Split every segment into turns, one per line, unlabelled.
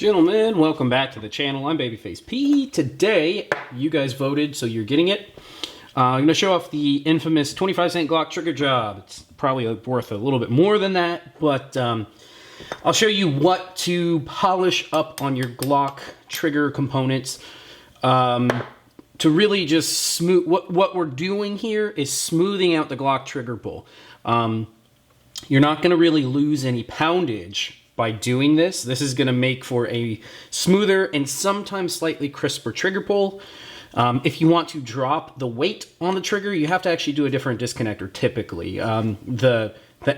Gentlemen, welcome back to the channel. I'm Babyface P. Today, you guys voted, so you're getting it. I'm going to show off the infamous 25-cent Glock Trigger Job. It's probably worth a little bit more than that, but I'll show you what to polish up on your Glock trigger components to really just smooth. What we're doing here is smoothing out the Glock trigger pull. You're not going to really lose any poundage by doing this. This is going to make for a smoother and sometimes slightly crisper trigger pull. If you want to drop the weight on the trigger, you have to actually do a different disconnector typically. The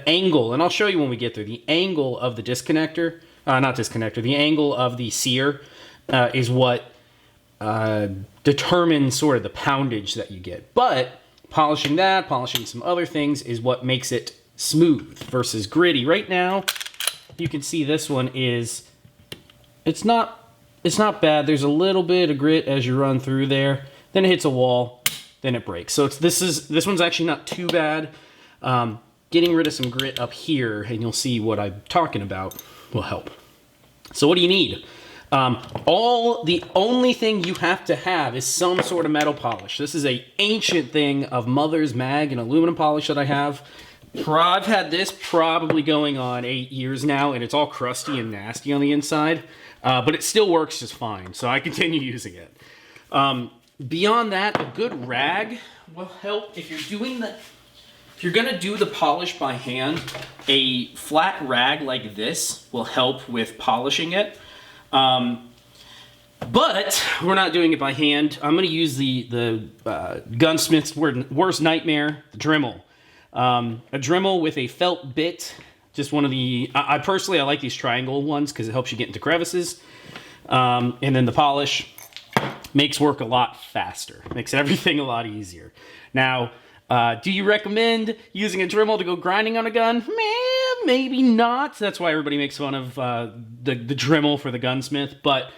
angle, and I'll show you when we get there, the angle of the disconnector, the angle of the sear is what determines sort of the poundage that you get. But polishing some other things is what makes it smooth versus gritty. Right now, you can see this one is, it's not bad. There's a little bit of grit as you run through there. Then it hits a wall, then it breaks. So this one's actually not too bad. Getting rid of some grit up here, and you'll see what I'm talking about, will help. So what do you need? The only thing you have to have is some sort of metal polish. This is an ancient thing of Mother's Mag and aluminum polish that I have. I've had this probably going on 8 years now, and it's all crusty and nasty on the inside, but it still works just fine, so I continue using it. Beyond that, a good rag will help. If you're gonna do the polish by hand, a flat rag like this will help with polishing it. But we're not doing it by hand. I'm gonna use the gunsmith's worst nightmare, the Dremel. A Dremel with a felt bit, just one of the, I personally like these triangle ones because it helps you get into crevices. And then the polish makes work a lot faster, makes everything a lot easier. Now, do you recommend using a Dremel to go grinding on a gun? Maybe not. That's why everybody makes fun of the Dremel for the gunsmith. But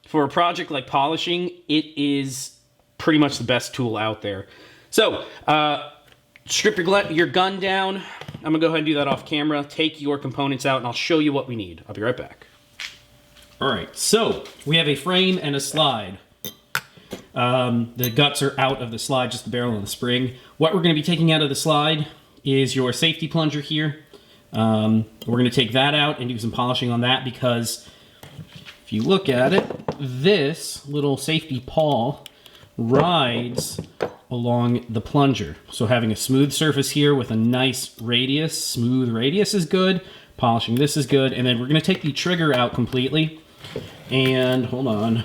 for a project like polishing, it is pretty much the best tool out there. So, strip your gun down. I'm gonna go ahead and do that off camera. Take your components out and I'll show you what we need. I'll be right back. All right, so we have a frame and a slide. The guts are out of the slide, just the barrel and the spring. What we're gonna be taking out of the slide is your safety plunger here. We're gonna take that out and do some polishing on that because if you look at it, this little safety pawl rides along the plunger. So having a smooth surface here with a nice radius, smooth radius is good. Polishing this is good. And then we're going to take the trigger out completely. And hold on.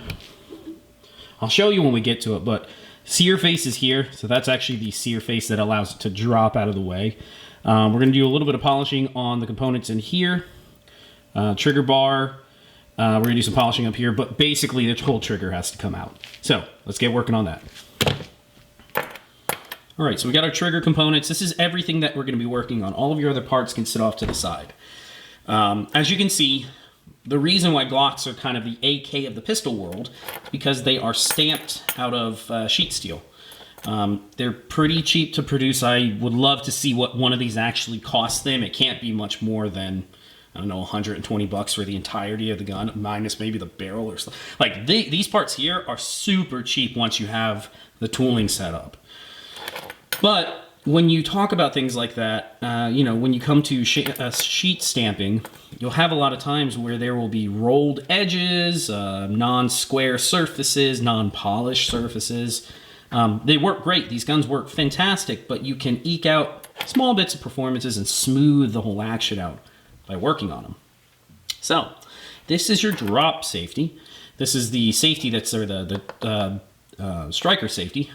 I'll show you when we get to it, but sear face is here. So that's actually the sear face that allows it to drop out of the way. We're going to do a little bit of polishing on the components in here. Trigger bar. We're going to do some polishing up here, but basically the whole trigger has to come out. So let's get working on that. All right, so we got our trigger components. This is everything that we're going to be working on. All of your other parts can sit off to the side. As you can see, the reason why Glocks are kind of the AK of the pistol world is because they are stamped out of sheet steel. They're pretty cheap to produce. I would love to see what one of these actually costs them. It can't be much more than, I don't know, 120 bucks for the entirety of the gun, minus maybe the barrel or something. Like these parts here are super cheap once you have the tooling set up. But when you talk about things like that, when you come to sheet stamping, you'll have a lot of times where there will be rolled edges, non-square surfaces, non-polished surfaces. They work great. These guns work fantastic, but you can eke out small bits of performances and smooth the whole action out by working on them. So, this is your drop safety. This is the safety that's the striker safety.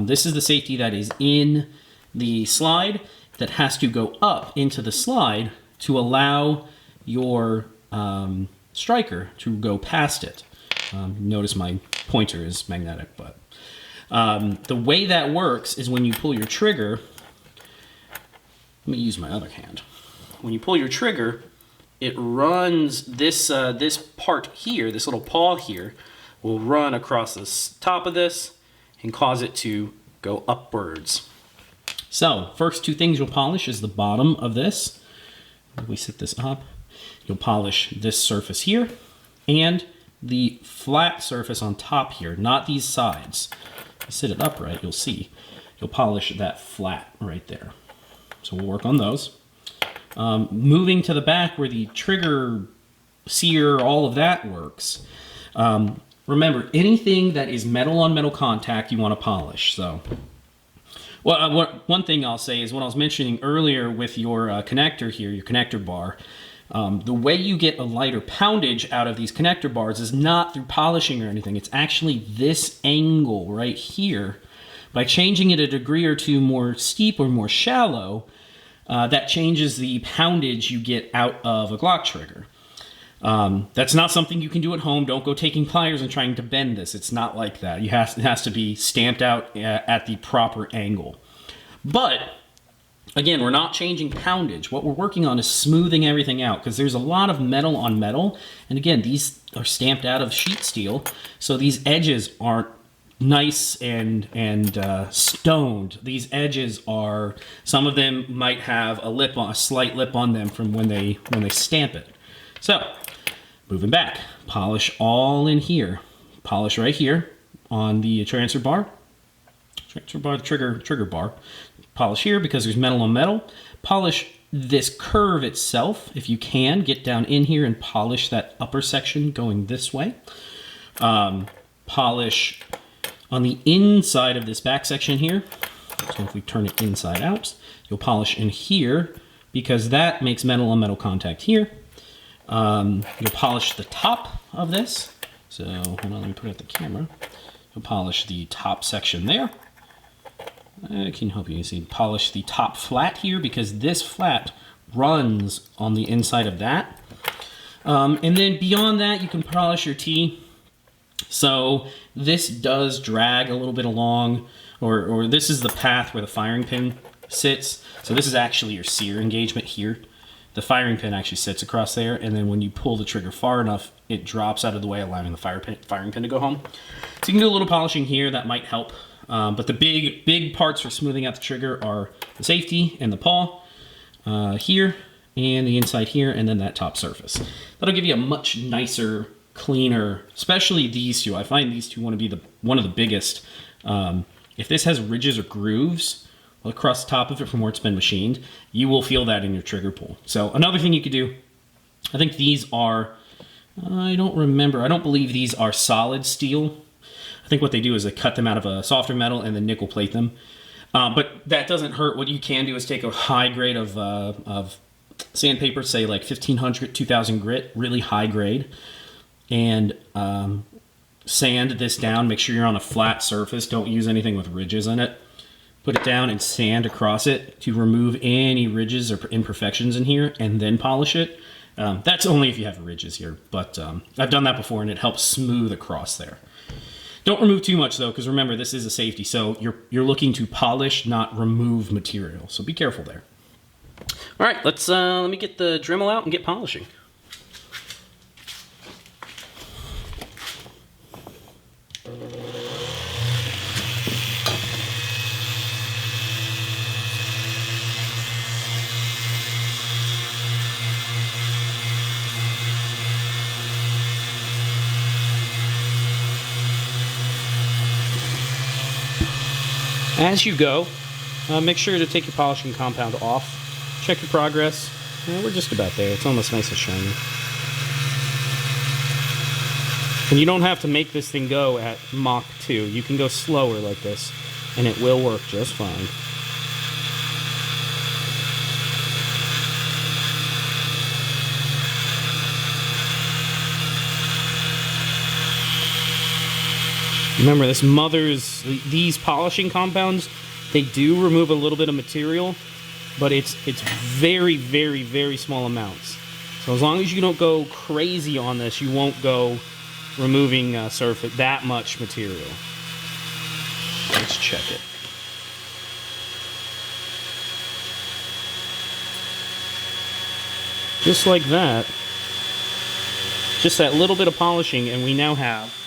This is the safety that is in the slide that has to go up into the slide to allow your striker to go past it. Notice my pointer is magnetic, but the way that works is when you pull your trigger, let me use my other hand. When you pull your trigger, it runs this part here, this little paw here, will run across the top of this and cause it to go upwards. So, first two things you'll polish is the bottom of this. If we set this up, you'll polish this surface here, and the flat surface on top here, not these sides. If you sit it upright, you'll see. You'll polish that flat right there. So we'll work on those. Moving to the back where the trigger sear, all of that works. Remember, anything that is metal on metal contact, you want to polish. So, well, one thing I'll say is what I was mentioning earlier with your connector here, your connector bar. The way you get a lighter poundage out of these connector bars is not through polishing or anything. It's actually this angle right here. By changing it a degree or two more steep or more shallow, that changes the poundage you get out of a Glock trigger. That's not something you can do at home. Don't go taking pliers and trying to bend this. It's not like that. It has to be stamped out at the proper angle. But again, we're not changing poundage. What we're working on is smoothing everything out because there's a lot of metal on metal. And again, these are stamped out of sheet steel. So these edges aren't nice and stoned. These edges are, some of them might have a slight lip on them from when they stamp it. So, moving back, polish all in here. Polish right here on the transfer bar, trigger bar. Polish here because there's metal on metal. Polish this curve itself if you can. Get down in here and polish that upper section going this way. Polish on the inside of this back section here. So if we turn it inside out, you'll polish in here because that makes metal on metal contact here. You'll polish the top of this. So hold on, let me put out the camera. You'll polish the top section there. I can help you see. Polish the top flat here because this flat runs on the inside of that. And then beyond that, you can polish your T. So this does drag a little bit along, or this is the path where the firing pin sits. So this is actually your sear engagement here. The firing pin actually sits across there, and then when you pull the trigger far enough, it drops out of the way, allowing the firing pin to go home. So you can do a little polishing here, that might help. But the big parts for smoothing out the trigger are the safety and the paw here, and the inside here, and then that top surface. That'll give you a much nicer, cleaner, especially these two. I find these two want to be one of the biggest. If this has ridges or grooves across the top of it from where it's been machined, you will feel that in your trigger pull. So another thing you could do, I think these are, I don't believe these are solid steel. I think what they do is they cut them out of a softer metal and then nickel plate them. But that doesn't hurt. What you can do is take a high grade of sandpaper, say like 1500, 2000 grit, really high grade, and sand this down. Make sure you're on a flat surface. Don't use anything with ridges in it. Put it down and sand across it to remove any ridges or imperfections in here, and then polish it. That's only if you have ridges here, but I've done that before and it helps smooth across there. Don't remove too much though, because remember, this is a safety, so you're looking to polish, not remove material. So be careful there. All right, let me get the Dremel out and get polishing. As you go, make sure to take your polishing compound off. Check your progress. We're just about there. It's almost nice and shiny. And you don't have to make this thing go at Mach 2. You can go slower like this, and it will work just fine. Remember, these polishing compounds, they do remove a little bit of material, but it's very, very, very small amounts. So as long as you don't go crazy on this, you won't go removing surface that much material. Let's check it. Just like that. Just that little bit of polishing, and we now have.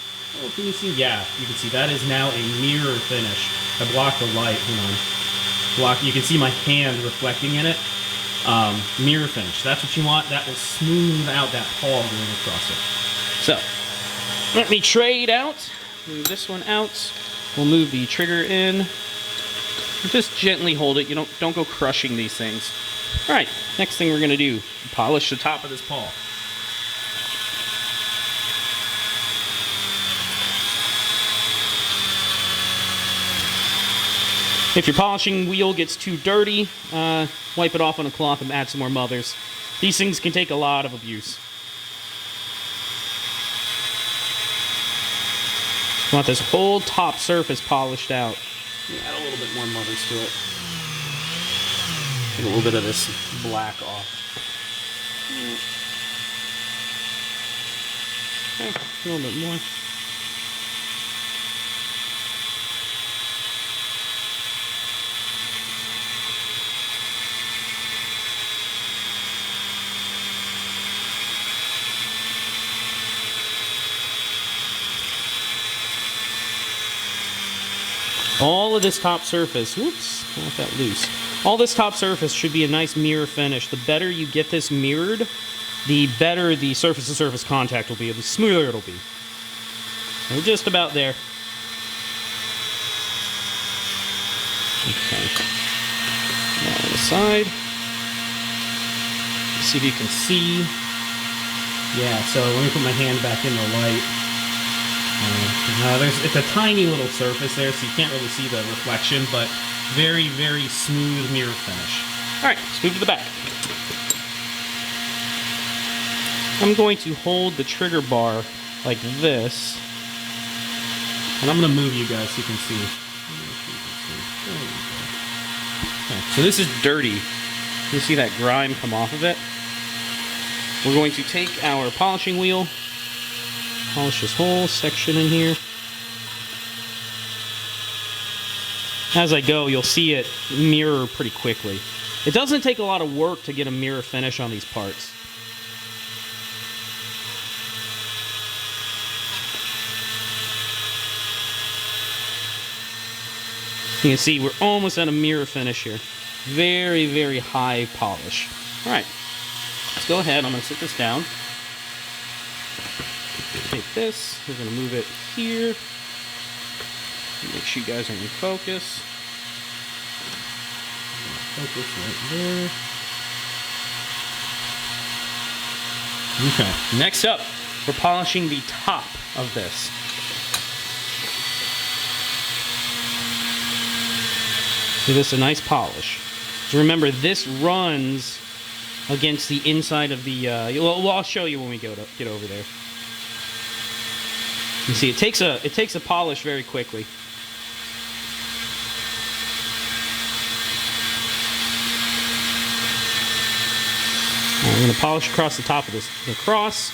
Oh, can you see? Yeah, you can see that is now a mirror finish. I blocked the light. Hang on. You can see my hand reflecting in it. Mirror finish. That's what you want. That will smooth out that paw going across it. So, let me trade out. Move this one out. We'll move the trigger in. Just gently hold it. You don't go crushing these things. All right, next thing we're gonna do, polish the top of this paw. If your polishing wheel gets too dirty, wipe it off on a cloth and add some more mothers. These things can take a lot of abuse. You want this whole top surface polished out. Add a little bit more mothers to it. Get a little bit of this black off. Okay, a little bit more. All of this top surface, whoops, I want that loose. All this top surface should be a nice mirror finish. The better you get this mirrored, the better the surface-to-surface contact will be, the smoother it'll be. We're just about there. Okay. Now on the side. See if you can see. Yeah, so let me put my hand back in the light. It's a tiny little surface there, so you can't really see the reflection, but very, very smooth mirror finish. All right, let's move to the back. I'm going to hold the trigger bar like this, and I'm going to move you guys so you can see. Okay, so this is dirty. You see that grime come off of it? We're going to take our polishing wheel, polish this whole section in here. As I go, you'll see it mirror pretty quickly. It doesn't take a lot of work to get a mirror finish on these parts. You can see we're almost at a mirror finish here. Very, very high polish. All right, let's go ahead. I'm going to sit this down. Take this, we're going to move it here. Make sure you guys are in focus. Focus right there. Okay, next up, we're polishing the top of this. Give this a nice polish. So remember, this runs against the inside of the, well, I'll show you when we get over there. You see, it takes a polish very quickly. I'm going to polish across the top of the cross.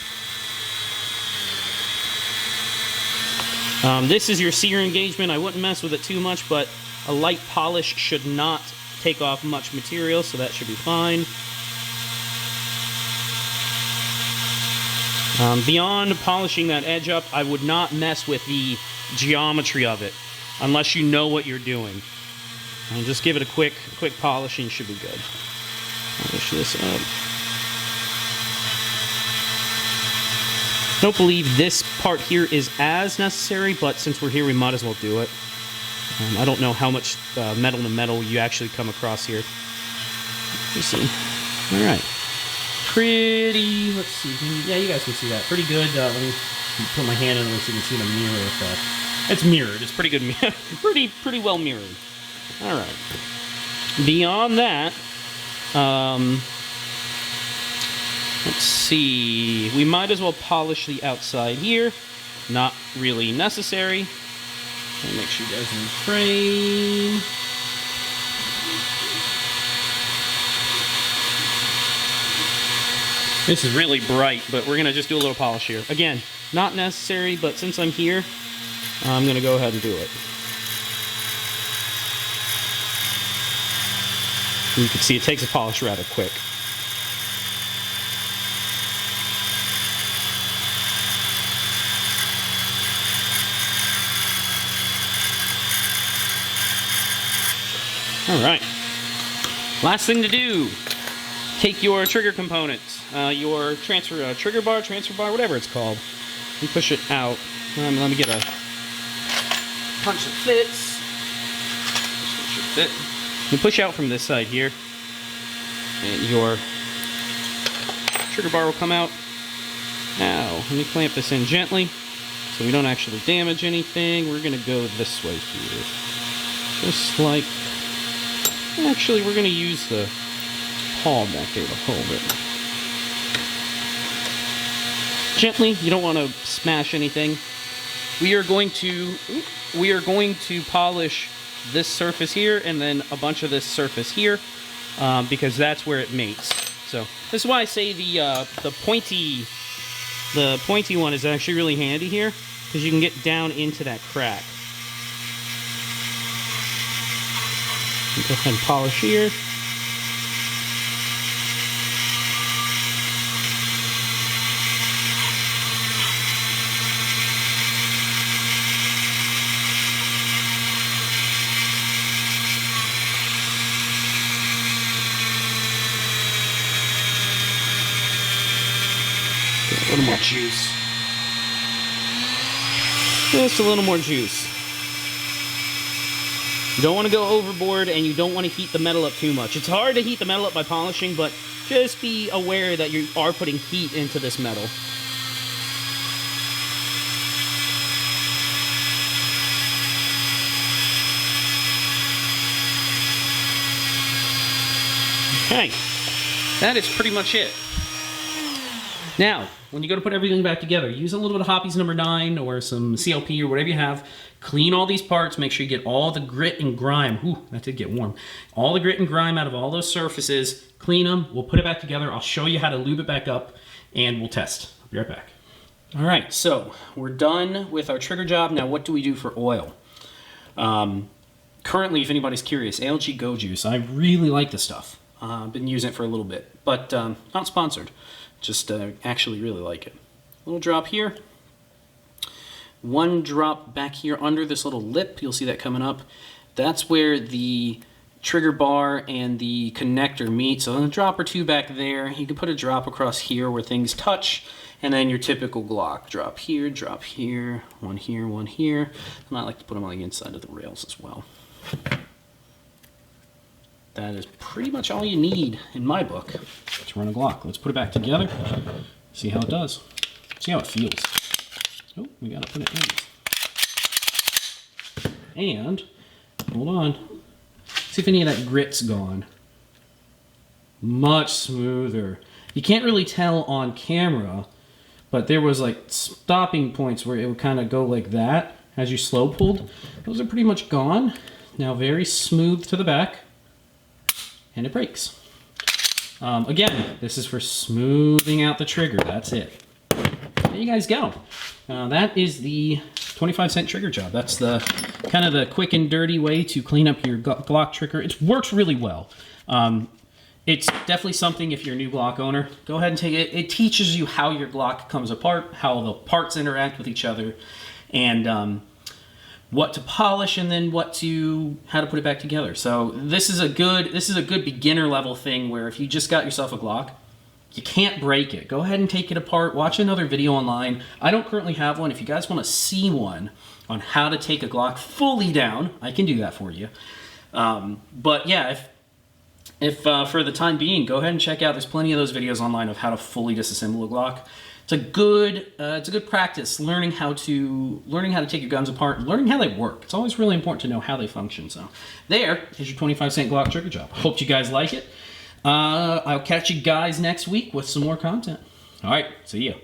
This is your sear engagement. I wouldn't mess with it too much, but a light polish should not take off much material, so that should be fine. Beyond polishing that edge up, I would not mess with the geometry of it unless you know what you're doing. Just give it a quick polishing, should be good. Polish this up. I don't believe this part here is as necessary, but since we're here, we might as well do it. I don't know how much metal to metal you actually come across here. Let's see. All right. Pretty, let's see. Yeah, you guys can see that. Pretty good. Let me put my hand in it so you can see the mirror effect. It's mirrored. It's pretty good. pretty well mirrored. All right. Beyond that, let's see. We might as well polish the outside here. Not really necessary. Make sure you guys are in frame. This is really bright, but we're going to just do a little polish here. Again, not necessary, but since I'm here, I'm going to go ahead and do it. You can see it takes a polish rather quick. All right. Last thing to do. Take your trigger components, your trigger bar, transfer bar, whatever it's called. and push it out. Let me get a punch that fits. This one should fit. You push out from this side here, and your trigger bar will come out. Now, let me clamp this in gently so we don't actually damage anything. We're going to go this way here. Just like... Actually, we're going to use the pawl back there to hold it. Gently, you don't want to smash anything. We are going to polish this surface here and then a bunch of this surface here because that's where it mates. So this is why I say the pointy one is actually really handy here because you can get down into that crack. Go ahead and polish here. A little more juice. Just a little more juice. You don't want to go overboard, and you don't want to heat the metal up too much. It's hard to heat the metal up by polishing, but just be aware that you are putting heat into this metal. Okay, that is pretty much it. Now, when you go to put everything back together, use a little bit of Hoppy's number 9 or some CLP or whatever you have. Clean all these parts. Make sure you get all the grit and grime. Ooh, that did get warm. All the grit and grime out of all those surfaces. Clean them. We'll put it back together. I'll show you how to lube it back up, and we'll test. I'll be right back. All right, so we're done with our trigger job. Now, what do we do for oil? Currently, if anybody's curious, ALG Go Juice. I really like this stuff. I've been using it for a little bit, but not sponsored. Just actually really like it. Little drop here. One drop back here under this little lip. You'll see that coming up. That's where the trigger bar and the connector meet. So a drop or two back there. You can put a drop across here where things touch. And then your typical Glock. Drop here, one here, one here. And I like to put them on the inside of the rails as well. That is pretty much all you need in my book to run a Glock. Let's put it back together, see how it does, see how it feels. Oh, we gotta put it in. And, hold on, see if any of that grit's gone. Much smoother. You can't really tell on camera, but there was like stopping points where it would kind of go like that as you slow pulled. Those are pretty much gone. Now very smooth to the back. And it breaks. Again, this is for smoothing out the trigger. That's it. There you guys go. That is the 25-cent trigger job. That's the kind of the quick and dirty way to clean up your Glock trigger. It works really well. It's definitely something, if you're a new Glock owner, go ahead and take it. It teaches you how your Glock comes apart, how the parts interact with each other, and what to polish, and then how to put it back together. So this is a good beginner level thing where if you just got yourself a Glock, you can't break it. Go ahead and take it apart. Watch another video online. I don't currently have one. If you guys want to see one on how to take a Glock fully down, I can do that for you. But yeah, if for the time being, go ahead and check out. There's plenty of those videos online of how to fully disassemble a Glock. It's a good practice learning how to take your guns apart, learning how they work. It's always really important to know how they function. So there is your 25-cent Glock trigger job. Hope you guys like it. I'll catch you guys next week with some more content. All right, see ya.